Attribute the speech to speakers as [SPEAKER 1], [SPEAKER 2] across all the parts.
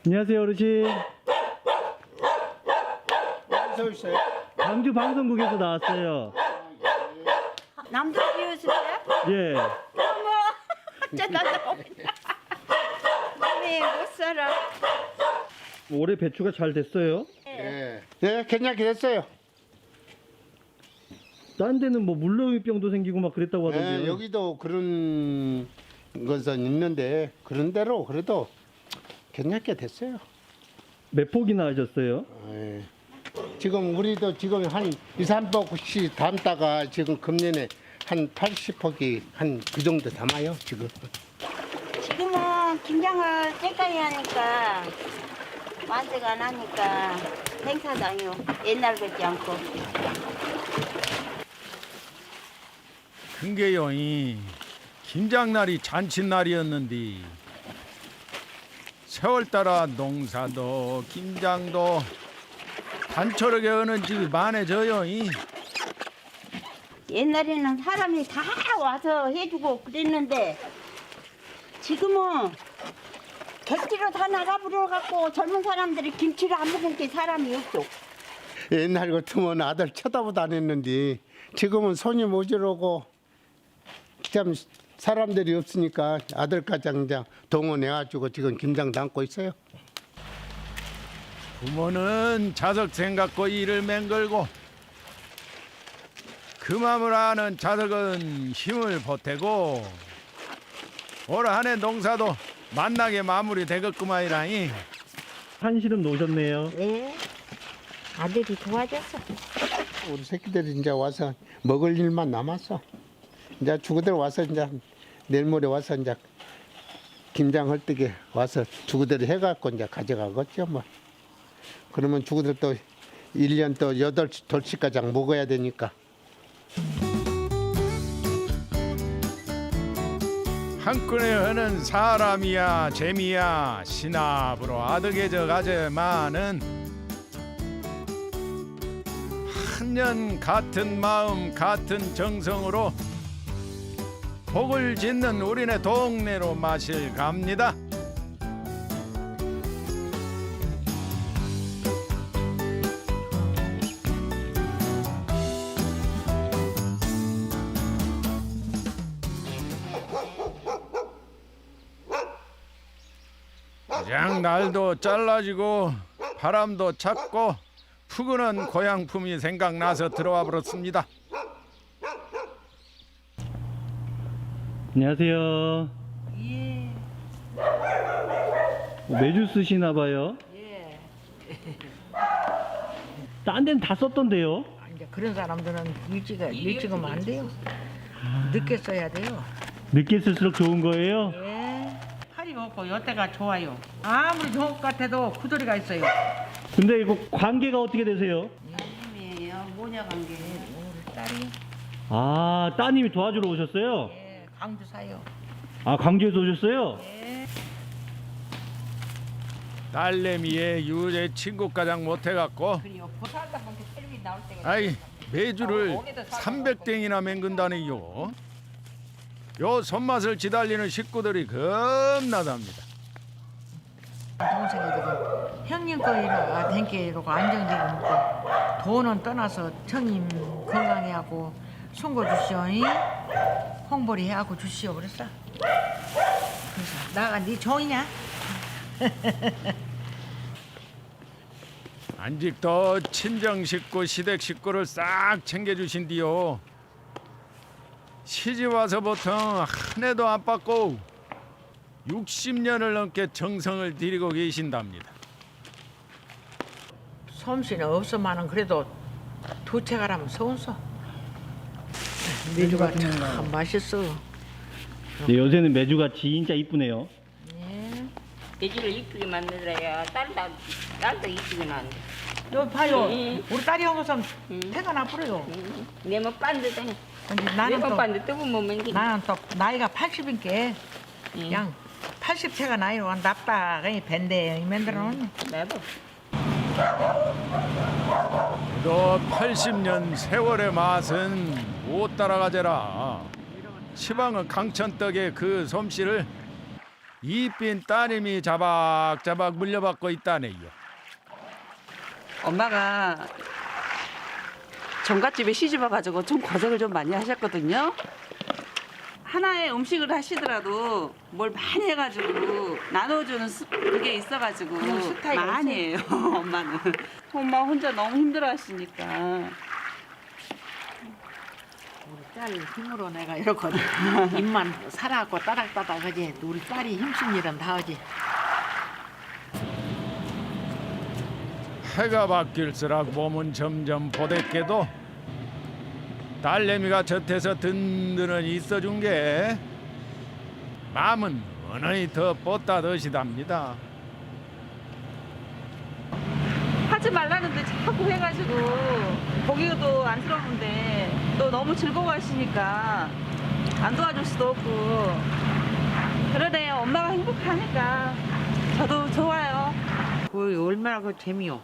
[SPEAKER 1] 안녕하세요, 어르신.
[SPEAKER 2] 어디서 오셨어요?
[SPEAKER 1] 광주 방송국에서 나왔어요.
[SPEAKER 3] 남들 비웃으세요?
[SPEAKER 1] 예.
[SPEAKER 3] 어머, 짜증나. 네, 못 살아.
[SPEAKER 1] 올해 배추가 잘 됐어요?
[SPEAKER 2] 예. 네, 괜찮게 됐어요.
[SPEAKER 1] 딴 데는 뭐 물렁이병도 생기고 막 그랬다고 하던데요.
[SPEAKER 2] 네, 여기도 그런 것은 있는데 그런 대로 그래도 괜찮게 됐어요.
[SPEAKER 1] 몇 폭이나 하셨어요?
[SPEAKER 2] 예. 지금 우리도 지금 한 2, 3폭씩 담다가 지금 금년에 한 80폭이 한 그 정도 담아요, 지금.
[SPEAKER 3] 지금은 김장을 때까지 하니까 완세가 안 하니까 행사장이요. 옛날 같지 않고.
[SPEAKER 4] 큰게요이 김장날이 잔칫날이었는데 세월 따라 농사도 김장도 단촐하게 하는 집이 많아져요.
[SPEAKER 3] 옛날에는 사람이 다 와서 해주고 그랬는데 지금은 객지로 다 나가버려갖고 젊은 사람들이 김치를 안 먹은 게 사람이 없어.
[SPEAKER 2] 옛날 같으면 아들 쳐다보도 안 했는데 지금은 손이 모자라고 참 사람들이 없으니까 아들까지 그냥 동원해가지고 지금 김장 담고 있어요.
[SPEAKER 4] 부모는 자석 생각고 일을 맹글고 그 마음을 아는 자석은 힘을 보태고 올 한 해 농사도 만나게 마무리 되겠구만이라니.
[SPEAKER 1] 한시름 놓으셨네요.
[SPEAKER 3] 네. 아들이 도와줬어.
[SPEAKER 2] 우리 새끼들이 이제 와서 먹을 일만 남았어. 이제 주구들 와서 이제 내일 모레 와서 이제 김장 헐떡에 와서 주구들이 해갖고 이제 가져가겠죠 뭐. 그러면 주구들 또 1년 또 8돌씩까지 먹어야 되니까.
[SPEAKER 4] 한끈에 하는 사람이야 재미야 신압으로 아득해져 가져마는 한년 같은 마음 같은 정성으로 복을 짓는 우리네 동네로 마실 갑니다. 그냥 날도 잘라지고 바람도 찼고 푸근한 고향품이 생각나서 들어와 버렸습니다.
[SPEAKER 1] 안녕하세요.
[SPEAKER 5] 예,
[SPEAKER 1] 매주 쓰시나 봐요.
[SPEAKER 5] 예.
[SPEAKER 1] 딴 데는 다 썼던데요.
[SPEAKER 5] 이제 그런 사람들은 일찍 오면 안 돼요. 늦게 써야 돼요.
[SPEAKER 1] 늦게 쓸수록 좋은 거예요?
[SPEAKER 5] 예. 팔이 없고 여태가 좋아요. 아무리 좋을 것 같아도 구더리가 있어요.
[SPEAKER 1] 근데 이거 관계가 어떻게 되세요?
[SPEAKER 3] 이에요. 모녀 관계.
[SPEAKER 5] 우리 딸이
[SPEAKER 1] 아, 따님이 도와주러 오셨어요?
[SPEAKER 5] 예, 강주 사요.
[SPEAKER 1] 아, 광주에서 오셨어요?
[SPEAKER 4] 딸내미의 유재 친구 가장 못해갖고
[SPEAKER 5] 그리고 보살다 보니까 텔레비 나올 때가
[SPEAKER 4] 아이 매주를 300댕이나 맹근다니요. 요 손맛을 지달리는 식구들이 겁나답니다.
[SPEAKER 5] 동생이거든. 형님 거이라 댕기고 안정되게 먹고 돈은 떠나서 형님 건강해 하고 송거 주시오니 홍보리 해하고 주시오 그랬어. 그래서 나가 네 종이냐?
[SPEAKER 4] 안직도 친정 식구 시댁 식구를 싹 챙겨주신디요. 시집 와서부터 한 해도 안 빠고 60년을 넘게 정성을 들이고 계신답니다. 솜씨는
[SPEAKER 5] 없으면은 그래도 두 채가라면 서운서. 메주가 참 맛있어.
[SPEAKER 1] 네, 요새는 매주가 진짜 이쁘네요.
[SPEAKER 3] 돼지를 이쁘게 만들어야 딸도 이쁘게 나는데.
[SPEAKER 5] 너 봐요.
[SPEAKER 3] 응.
[SPEAKER 5] 우리 딸이 한 것은
[SPEAKER 3] 응.
[SPEAKER 5] 태가 나쁘래요.
[SPEAKER 3] 내뭐 빤듯해.
[SPEAKER 5] 근데 나는
[SPEAKER 3] 내뭐
[SPEAKER 5] 또
[SPEAKER 3] 빤듯 뜨거운 못 먹기.
[SPEAKER 5] 나는 또 나이가 80인께 그냥 80세가 나이로 납다 그냥 밴데 만들어 놓네.
[SPEAKER 3] 나도.
[SPEAKER 4] 또 80년 세월의 맛은 못 따라가제라. 시방은 강천떡의 그 솜씨를 이빈 따님이 자박자박 물려받고 있다네요.
[SPEAKER 6] 엄마가 종갓집에 시집 와가지고 좀 고생을 좀 많이 하셨거든요. 하나의 음식을 하시더라도 뭘 많이 해가지고 나눠주는 그게 있어가지고
[SPEAKER 5] 스타일이
[SPEAKER 6] 많이 해요. 엄마는. 엄마 혼자 너무 힘들어하시니까.
[SPEAKER 5] 우리 딸 힘으로 내가 이렇거든. 입만 살아갖고 따닥따닥 하지. 우리 딸이 힘쓴 일은 다 하지.
[SPEAKER 4] 해가 바뀔수록 몸은 점점 보댔게도 딸내미가 곁에서 든든히 있어준 게 마음은 은근히 더 뻗다듯이답니다.
[SPEAKER 6] 하지 말라는데 자꾸 해가지고 보기도 안쓰러운데 또 너무 즐거워하시니까 안 도와줄 수도 없고 그러네. 엄마가 행복하니까 저도 좋아요.
[SPEAKER 5] 그 얼마나 그 재미요.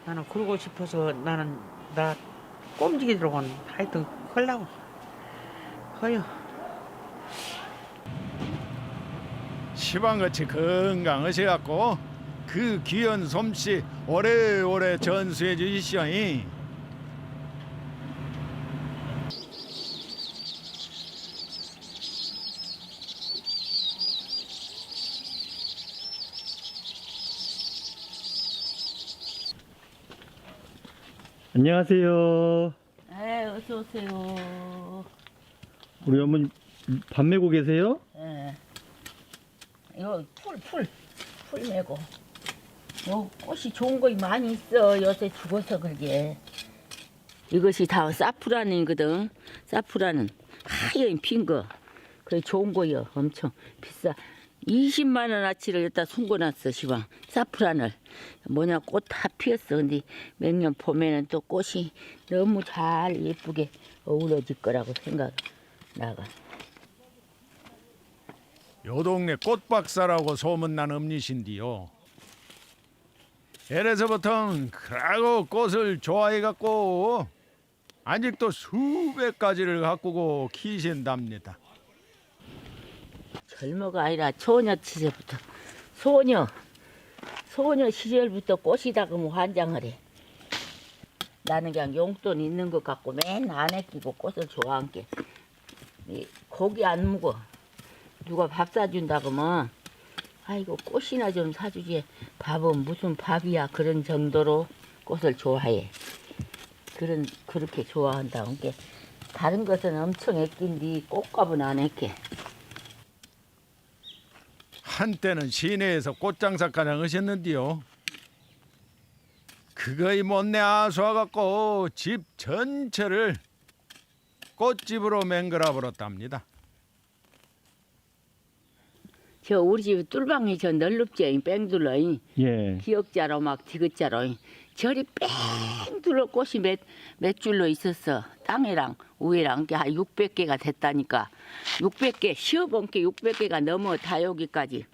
[SPEAKER 5] 나는 그러고 싶어서 나는 나 꼼지기들하고는 하여튼 헐라고 허요.
[SPEAKER 4] 시방같이 건강하셔갖고 그 귀한 솜씨 오래오래 전수해 주시오.
[SPEAKER 1] 안녕하세요.
[SPEAKER 3] 네, 어서 오세요.
[SPEAKER 1] 우리 어머니 밥 메고 계세요?
[SPEAKER 3] 예. 이거 풀 메고. 요 꽃이 좋은 거 많이 있어. 요새 죽어서 그러게. 이것이 다 사프란이거든. 사프란은 하얀 핀 거. 그래 좋은 거요. 엄청 비싸. 20만 원어치를 여기다 숨겨놨어. 시방 사프란을. 뭐냐 꽃 다 피었어. 근데 매년 봄에는 또 꽃이 너무 잘 예쁘게 어우러질 거라고 생각 나가.
[SPEAKER 4] 요 동네 꽃박사라고 소문난 엄니신디요. 에래서부터 그러고 꽃을 좋아해갖고 아직도 수백 가지를 가꾸고 키신답니다.
[SPEAKER 3] 젊어가 아니라 소녀 시절부터 소녀 시절부터 꽃이다 그러면 환장을 해. 나는 그냥 용돈 있는 것 같고 맨 안에 끼고 꽃을 좋아한 게 고기 안 먹어. 누가 밥 사준다 그러면 아이고 꽃이나 좀 사주지. 밥은 무슨 밥이야. 그런 정도로 꽃을 좋아해. 그렇게 좋아한다. 그러니까 다른 것은 엄청 애낀디 꽃값은 안 애껴.
[SPEAKER 4] 한때는 시내에서 꽃장사까지 하셨는데요. 그거이 못내 아수와갖고 집 전체를 꽃집으로 맹글어 버렸답니다.
[SPEAKER 3] 저 우리 집 뚫방이 저 널릅지 뺑둘러
[SPEAKER 1] 예.
[SPEAKER 3] 기역자로 막 디귿자로 저리 뺑둘러 꽃이 몇 줄로 있었어. 땅이랑 우에랑 한 600개가 됐다니까. 600개 시어본게 600개가 넘어 다 여기까지.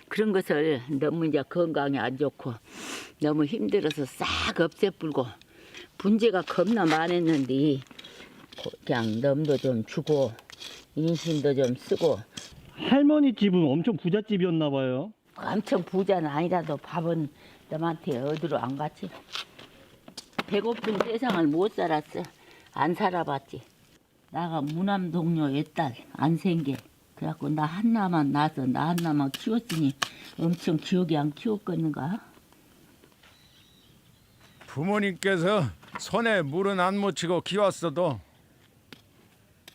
[SPEAKER 3] 그런 것을 너무 이제 건강에 안 좋고 너무 힘들어서 싹 없애불고 분재가 겁나 많았는데 그냥 넘도 좀 주고 인심도 좀 쓰고.
[SPEAKER 1] 할머니 집은 엄청 부잣집이었나 봐요.
[SPEAKER 3] 엄청 부자는 아니라도 밥은 남한테 어디로 안 갔지. 배고픈 세상을 못 살았어. 안 살아봤지. 나가 무남 동료 옛딸 안 생겨. 그래갖고 나 하나만 낳아서 나 하나만 키웠으니 엄청 기억이 안 키웠겠는가?
[SPEAKER 4] 부모님께서 손에 물은 안 묻히고 키웠어도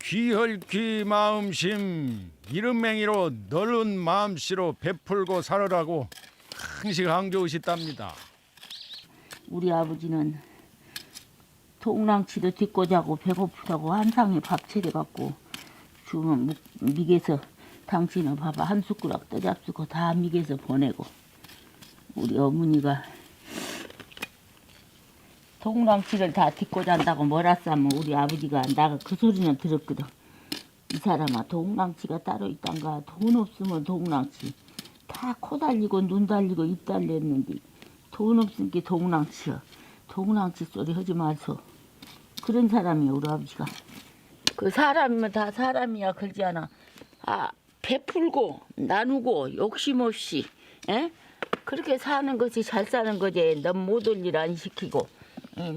[SPEAKER 4] 귀헐귀 마음심 이름맹이로 넓은 마음씨로 베풀고 살으라고 항상 강조하셨답니다.
[SPEAKER 3] 우리 아버지는 동랑치도 딛고 자고 배고프다고 한 상에 밥 차려갖고 주면 미개서 당신은 밥 한 숟가락 떠잡수고 다 미개서 보내고. 우리 어머니가 동랑치를 다 딛고 잔다고 뭐라 싸면 우리 아버지가 나가 그 소리는 들었거든. 이 사람아 동랑치가 따로 있단가. 돈 없으면 동랑치. 다 코 달리고 눈 달리고 입 달렸는데 돈 없으니까 동랑치야. 동랑치 소리 하지 마소. 그런 사람이야 우리 아버지가. 그 사람이면 다 사람이야 그러지 않아. 아 베풀고 나누고 욕심 없이 에? 그렇게 사는 것이 잘 사는 거지. 넌 못 올 일 안 시키고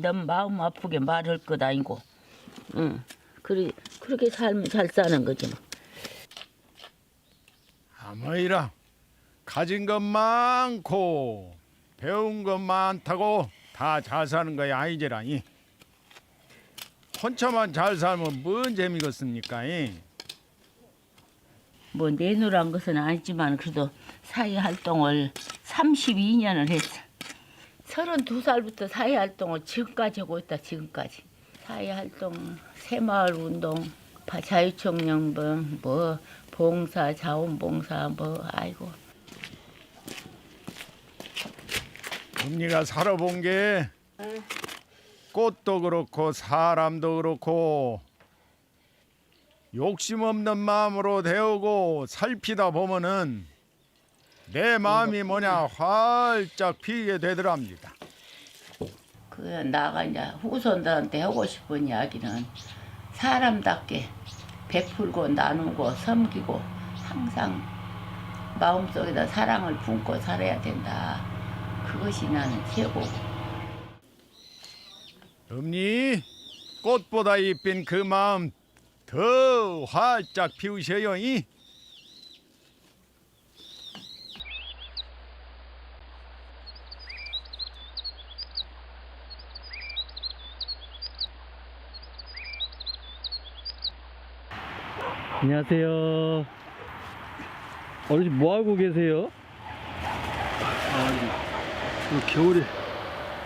[SPEAKER 3] 넌 마음 아프게 말할 것 아니고 그렇게 살면 잘 사는 거지 뭐.
[SPEAKER 4] 아무이라 가진 것 많고 배운 것 많다고 다 잘 사는 거야 아니지라니. 혼자만 잘 살면 뭔 재미겠습니까?
[SPEAKER 3] 뭐 내놓으란 것은 아니지만 그래도 사회 활동을 32년을 했어. 32살부터 사회 활동을 지금까지 하고 있다. 지금까지 사회 활동, 새마을 운동, 자유청년봉, 뭐 봉사, 자원봉사, 뭐 아이고.
[SPEAKER 4] 언니가 살아본 게 꽃도 그렇고 사람도 그렇고 욕심 없는 마음으로 데우고 살피다 보면은 내 마음이 뭐냐 활짝 피게 되더랍니다.
[SPEAKER 3] 그 나가 이제 후손들한테 하고 싶은 이야기는 사람답게 베풀고 나누고 섬기고 항상 마음속에다 사랑을 품고 살아야 된다. 그것이 나는 최고고.
[SPEAKER 4] 언니 꽃보다 이쁜 그 마음 더 활짝 피우셔요.
[SPEAKER 1] 안녕하세요. 어르신 뭐 하고 계세요?
[SPEAKER 7] 겨울에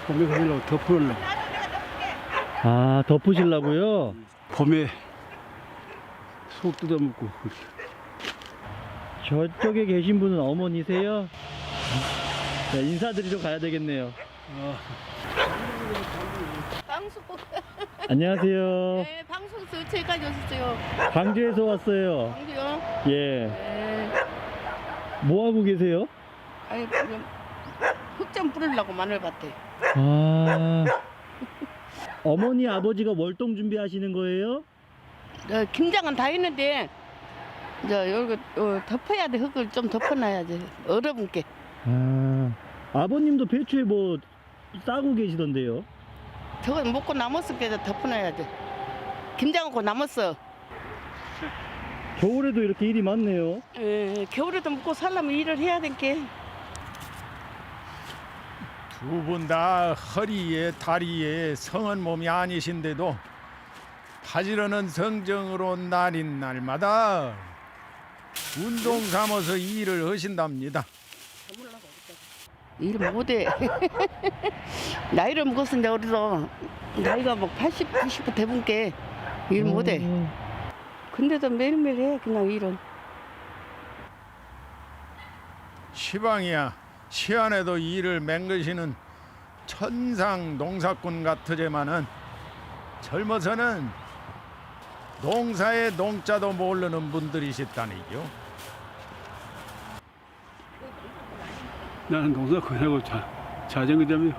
[SPEAKER 7] 봄에 가려고 덮어놓으려고.
[SPEAKER 1] 아, 덮으시려고요?
[SPEAKER 7] 봄에 속 뜯어먹고.
[SPEAKER 1] 저쪽에 계신 분은 어머니세요? 네, 인사드리러 가야 되겠네요.
[SPEAKER 8] 방송
[SPEAKER 1] 안녕하세요.
[SPEAKER 8] 네 방송에서 제까지 오셨어요.
[SPEAKER 1] 광주에서 왔어요.
[SPEAKER 8] 방송요?
[SPEAKER 1] 예.
[SPEAKER 8] 네.
[SPEAKER 1] 뭐 하고 계세요?
[SPEAKER 8] 아니 지금 흙좀 뿌리려고 마늘밭에.
[SPEAKER 1] 아. 어머니 아버지가 월동 준비하시는 거예요?
[SPEAKER 8] 김장은 다 했는데 이제 여기 덮어야 돼. 흙을 좀 덮어놔야지. 얼어붙게.
[SPEAKER 1] 아. 아버님도 배추에 뭐 싸고 계시던데요?
[SPEAKER 8] 저건 먹고 남았을 게 덮어놔야지. 김장하고 남았어.
[SPEAKER 1] 겨울에도 이렇게 일이 많네요.
[SPEAKER 8] 겨울에도 먹고 살려면 일을 해야 될게.
[SPEAKER 4] 두 분 다 허리에 다리에 성한 몸이 아니신데도 가지런한 성정으로 날인 날마다 운동 삼아서 일을 하신답니다.
[SPEAKER 8] 일 못해. 나이를 먹었어 이제 우리도 나이가 뭐 80, 90부 대분께 일 못해. 근데도 매일매일 해 그냥 일은.
[SPEAKER 4] 시방이야 시안에도 일을 맹그시는 천상 농사꾼 같으지만은 젊어서는 농사의 농자도 모르는 분들이시다니요.
[SPEAKER 7] 나는 농사 그하고 자전거 때문에.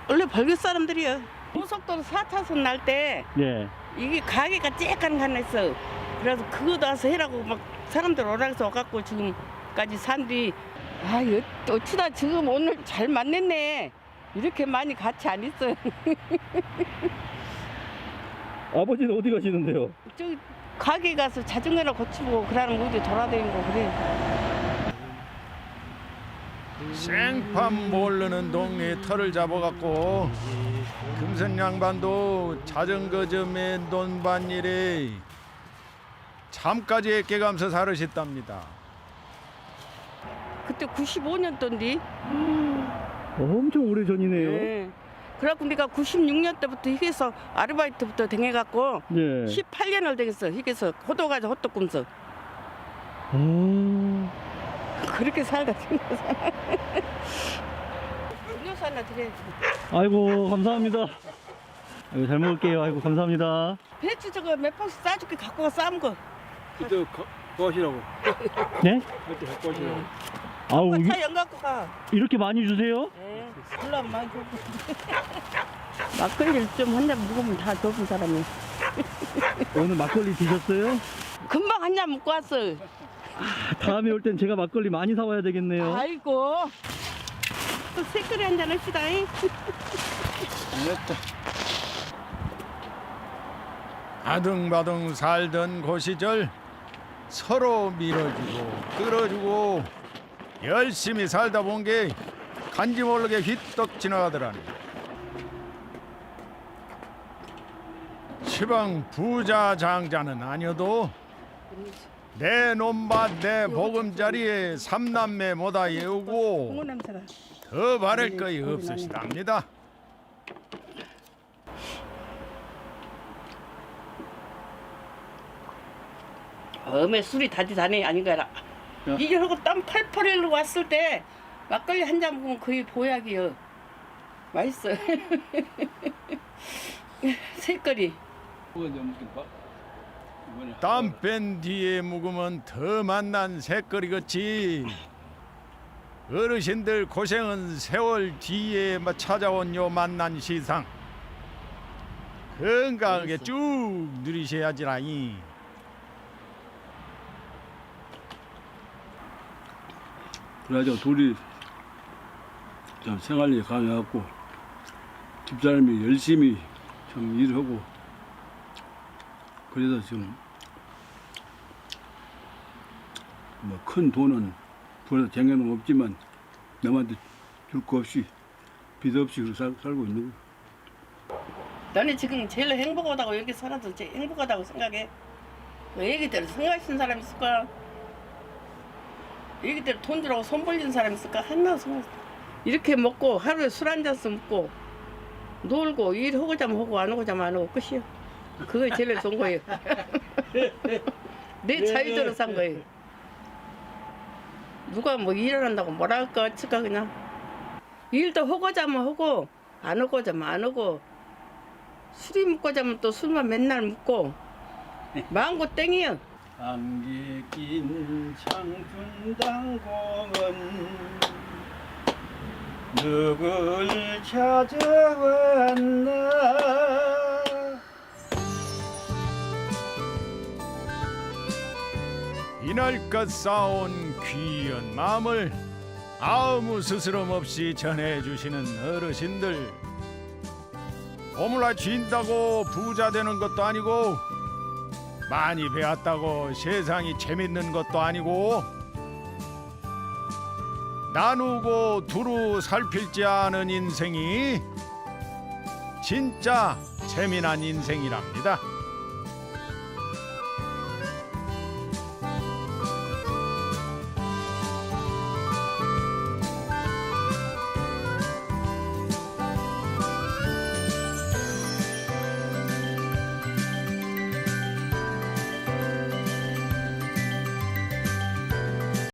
[SPEAKER 8] 원래 벌교 사람들이야. 고속도로 4차선 날 때
[SPEAKER 1] 예.
[SPEAKER 8] 이게 가게가 쬐깐 가냈어. 그래서 그거도 와서 해라고 막 사람들 오락해서 와갖고 지금까지 산 뒤 아, 어쩌다 지금 오늘 잘 만났네. 이렇게 많이 같이 안 있어.
[SPEAKER 1] 아버지는 어디 가시는데요?
[SPEAKER 8] 저기 가게 가서 자전거나 고치고 그러는 어디 돌아다니고 그래.
[SPEAKER 4] 생판 모르는 동네에 털을 잡아갖고 금선 양반도 자전거 점에 논반일에 잠까지 애껴가면서 살으셨답니다.
[SPEAKER 8] 그때 95년도인데.
[SPEAKER 1] 엄청 오래 전이네요.
[SPEAKER 8] 네. 그래갖고 내가 96년 때부터 희게서 아르바이트부터 댕해갖고
[SPEAKER 1] 예.
[SPEAKER 8] 18년을 댕했어. 희게서 호도 가서 호떡 굽면서. 그렇게 살다 생겨서. 음료수 하나 드려야지.
[SPEAKER 1] 아이고, 감사합니다. 아이고, 잘 먹을게요. 아이고, 감사합니다.
[SPEAKER 8] 배추 저거 몇 봉씩 싸줄게. 갖고 가 싸면 거.
[SPEAKER 7] 그때 구하시라고.
[SPEAKER 1] 네?
[SPEAKER 7] 그때 갖고 하시라고.
[SPEAKER 1] 아우,
[SPEAKER 8] 차 연 갖고 가.
[SPEAKER 1] 이렇게 많이 주세요?
[SPEAKER 8] 네. 별로 안 많이 줬고. 막걸리를 좀 한 잔 먹으면 다 좁은 사람이.
[SPEAKER 1] 오늘 막걸리 드셨어요?
[SPEAKER 8] 금방 한 잔 먹고 왔어.
[SPEAKER 1] 다음에 올 땐 제가 막걸리 많이 사와야 되겠네요.
[SPEAKER 8] 아이고. 또 새끼리 한잔 합시다.
[SPEAKER 4] 아등바등 살던 그 시절 서로 밀어주고 끌어주고 열심히 살다 본 게 간지 모르게 휘떡 지나가더라니. 시방 부자 장자는 아니어도 내 논밭 내 보금자리에 삼남매 모다 예우고
[SPEAKER 8] 냄새가.
[SPEAKER 4] 더 바랄 것이 없으시답니다.
[SPEAKER 8] 어메 술이 다지다네 아닌가라. 이게 하고 땀 팔팔 흘리고 왔을 때 막걸리 한 잔 먹으면 거의 보약이요. 맛있어. 새거리.
[SPEAKER 4] 땀 뺀 뒤에 묵으면 더 맛난 새거리겠지. 어르신들 고생은 세월 뒤에 찾아온 요 만난 시상 건강하게 쭉 누리셔야지라니.
[SPEAKER 7] 그래가지고 둘이 참 생활이 강해갖고 집사람이 열심히 좀 일하고 그래서 지금 뭐 큰 돈은 부에서 쟁여는 없지만 남한테 줄 거 없이 빚 없이 살고 있는 거야.
[SPEAKER 8] 나는 지금 제일 행복하다고 여기 살아도 제일 행복하다고 생각해. 애기들 생각하시는 사람 있을까? 애기들 돈 주라고 손 벌리는 사람 있을까? 하나 생각. 이렇게 먹고 하루에 술 한 잔씩 먹고 놀고 일하고자 하고 안 하고자 안 하고 끝이야. 그게 제일 좋은 거예요. 내 자유대로 산 거예요. 누가 뭐 일을 한다고 뭐라 할까 어쩔까 그냥. 일도 하고자 하면 하고 안 하고자 하면 안 하고 술이 먹고자 하면 또 술만 맨날 먹고 마음고 땡이야.
[SPEAKER 1] 안개 낀 창춘당공은 누굴 찾아왔나.
[SPEAKER 4] 이날껏 쌓아온 귀한 마음을 아무 스스럼 없이 전해주시는 어르신들. 오물라 쥔다고 부자 되는 것도 아니고 많이 배웠다고 세상이 재밌는 것도 아니고 나누고 두루 살필지 않은 인생이 진짜 재미난 인생이랍니다.